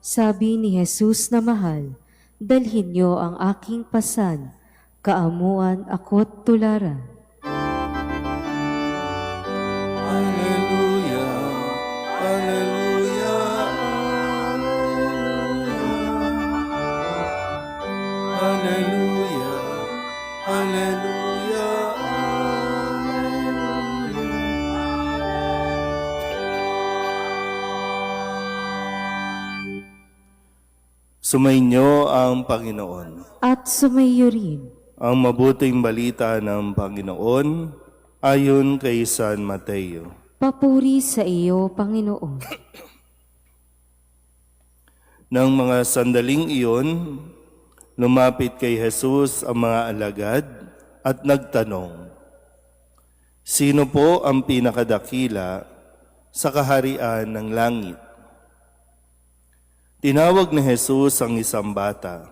Sabi ni Jesus na mahal, dalhin niyo ang aking pasan, kaamuan ako't tularan. Alleluia, Alleluia, Alleluia, Alleluia, Sumainyo ang Panginoon. At sumayo rin. Ang mabuting balita ng Panginoon ayon kay San Mateo. Papuri sa iyo, Panginoon. Nang mga sandaling iyon, lumapit kay Jesus ang mga alagad at nagtanong, "Sino po ang pinakadakila sa kaharian ng langit?" Tinawag ni Jesus ang isang bata,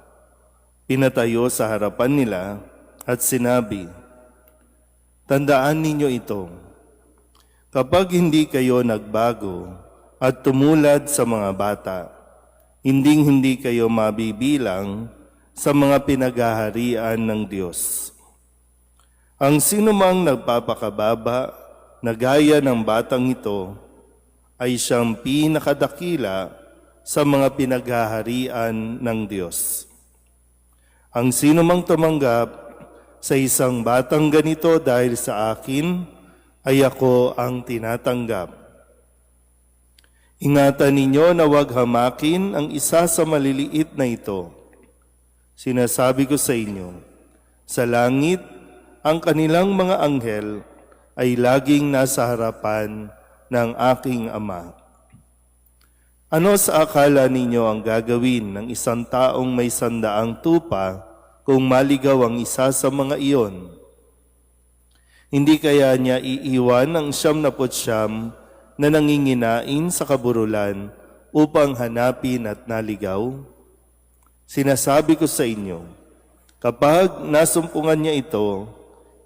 pinatayo sa harapan nila at sinabi, "Tandaan ninyo ito, kapag hindi kayo nagbago at tumulad sa mga bata, hindi kayo mabibilang sa mga pinaghaharian ng Diyos. Ang sinumang nagpapakababa na gaya ng batang ito ay siyang pinakadakila sa mga pinaghaharian ng Diyos. Ang sinumang tumanggap sa isang batang ganito dahil sa akin, ay ako ang tinatanggap. Ingatan ninyo na huwag hamakin ang isa sa maliliit na ito. Sinasabi ko sa inyo, sa langit, ang kanilang mga anghel ay laging nasa harapan ng aking Ama. Ano sa akala ninyo ang gagawin ng isang taong may 100 tupa kung maligaw ang isa sa mga iyon? Hindi kaya niya iiwan ang 99 na nanginginain sa kaburulan upang hanapin at naligaw? Sinasabi ko sa inyo, kapag nasumpungan niya ito,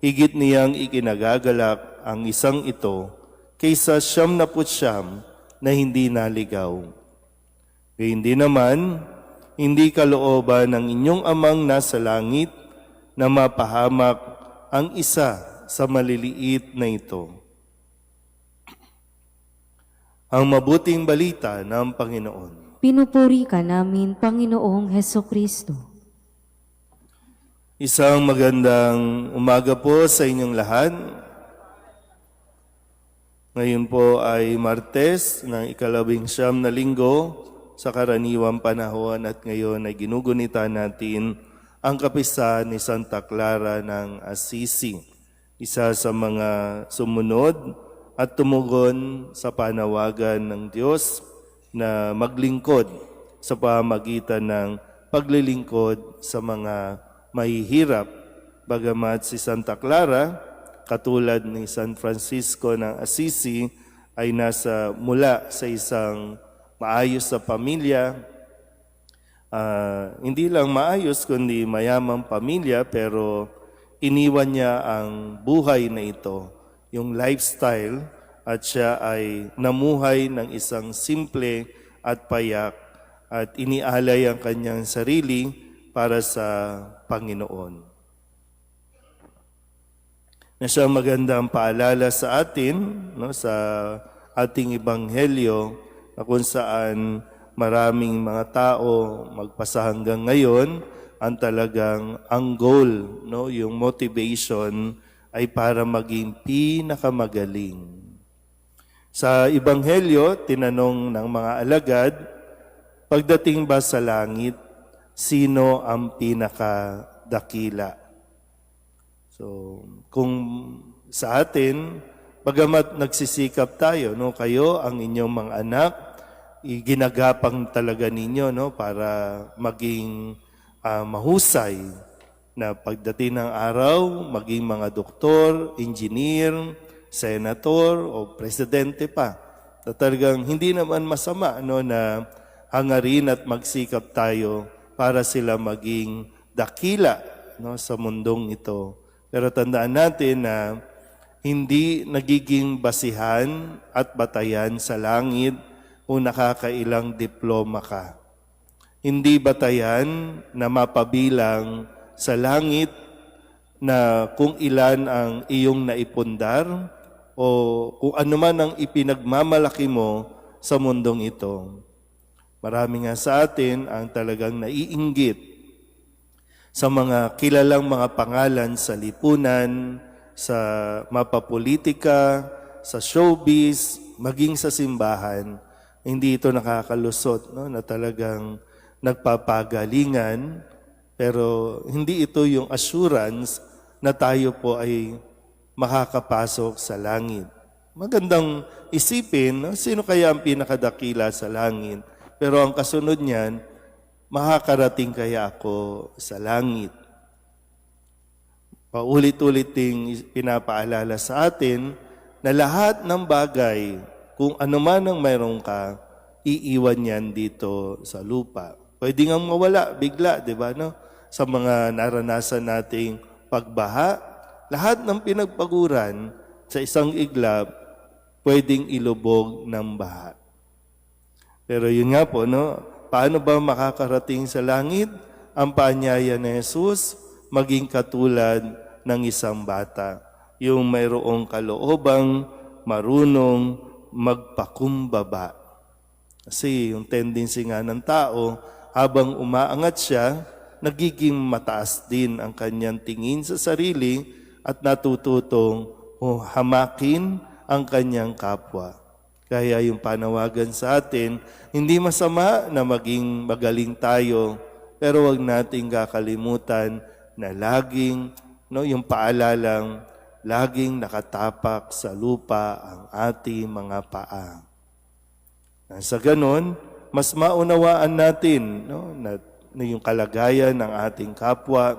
higit niyang ikinagagalak ang isang ito kaysa 99 na hindi naligaw. Hindi naman, hindi kalooban ng inyong amang nasa langit na mapahamak ang isa sa maliliit na ito. Ang mabuting balita ng Panginoon. Pinupuri ka namin, Panginoong Hesukristo. Isang magandang umaga po sa inyong lahat. Ngayon po ay Martes ng 19 na linggo sa karaniwang panahon at ngayon ay ginugunita natin ang kapistahan ni Santa Clara ng Assisi, isa sa mga sumunod at tumugon sa panawagan ng Diyos na maglingkod sa pamamagitan ng paglilingkod sa mga mahihirap. Bagamat si Santa Clara, katulad ni San Francisco ng Assisi, ay mula sa isang maayos na pamilya. Hindi lang maayos, kundi mayamang pamilya, pero iniwan niya ang buhay na ito, yung lifestyle, at siya ay namuhay ng isang simple at payak at inialay ang kanyang sarili para sa Panginoon. Na siyang magandang paalala sa atin, sa ating ebanghelyo, na kung saan maraming mga tao magpasa hanggang ngayon, ang goal, yung motivation ay para maging pinakamagaling. Sa ebanghelyo, tinanong ng mga alagad, pagdating ba sa langit, sino ang pinakadakila? So, kung sa atin, bagamat nagsisikap tayo, kayo, ang inyong mga anak, ginagapang talaga ninyo para maging mahusay na pagdating ng araw, maging mga doktor, engineer, senator o presidente pa. Na talagang hindi naman masama na hangarin at magsikap tayo para sila maging dakila sa mundong ito. Pero tandaan natin na hindi nagiging basihan at batayan sa langit kung nakakailang diploma ka. Hindi batayan na mapabilang sa langit na kung ilan ang iyong naipundar o kung ano man ang ipinagmamalaki mo sa mundong ito. Marami nga sa atin ang talagang naiinggit sa mga kilalang mga pangalan sa lipunan, sa mapapolitika, sa showbiz, maging sa simbahan. Hindi ito nakakalusot, no? Na talagang nagpapagalingan, pero hindi ito yung assurance na tayo po ay makakapasok sa langit. Magandang isipin, no? Sino kaya ang pinakadakila sa langit? Pero ang kasunod niyan, makakarating kaya ako sa langit? Paulit-ulit ding pinapaalala sa atin na lahat ng bagay, kung ano man ang mayroon ka, iiwan yan dito sa lupa. Pwede nga mawala bigla, di ba? No? Sa mga naranasan nating pagbaha, lahat ng pinagpaguran sa isang iglap, pwedeng ilubog ng baha. Pero yun nga po, no? Paano ba makakarating sa langit? Ang paanyaya ni Jesus, maging katulad ng isang bata. Yung mayroong kaloobang, marunong, magpakumbaba. Kasi yung tendency nga ng tao, habang umaangat siya, nagiging mataas din ang kanyang tingin sa sarili at natututong hamakin ang kanyang kapwa. Kaya yung panawagan sa atin, hindi masama na maging magaling tayo, pero wag nating kakalimutan na laging, yung paalalang, laging nakatapak sa lupa ang ating mga paa. Sa ganon, mas maunawaan natin na yung kalagayan ng ating kapwa,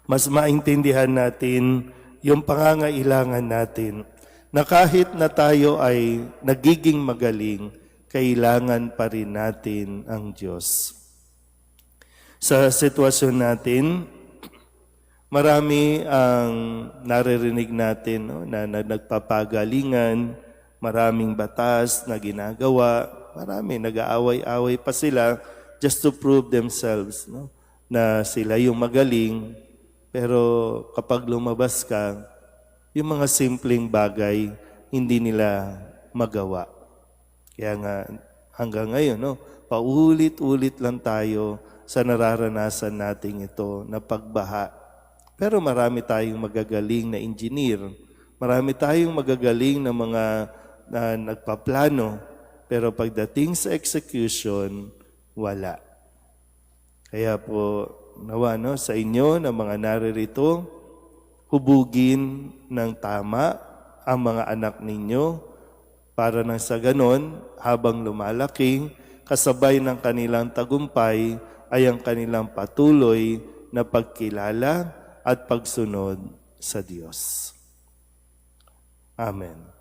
mas maintindihan natin yung pangangailangan natin na kahit na tayo ay nagiging magaling, kailangan pa rin natin ang Diyos. Sa sitwasyon natin, marami ang naririnig natin na nagpapagalingan, maraming batas na ginagawa, marami nag-aaway-away pa sila just to prove themselves na sila yung magaling. Pero kapag lumabas ka, yung mga simpleng bagay, hindi nila magawa. Kaya nga, hanggang ngayon, paulit-ulit lang tayo sa nararanasan nating ito na pagbaha. Pero marami tayong magagaling na engineer. Marami tayong magagaling na mga na nagpaplano. Pero pagdating sa execution, wala. Kaya po, nawa sa inyo na mga naririto, hubugin ng tama ang mga anak ninyo para nang sa ganon, habang lumalaki, kasabay ng kanilang tagumpay ay ang kanilang patuloy na pagkilala at pagsunod sa Diyos. Amen.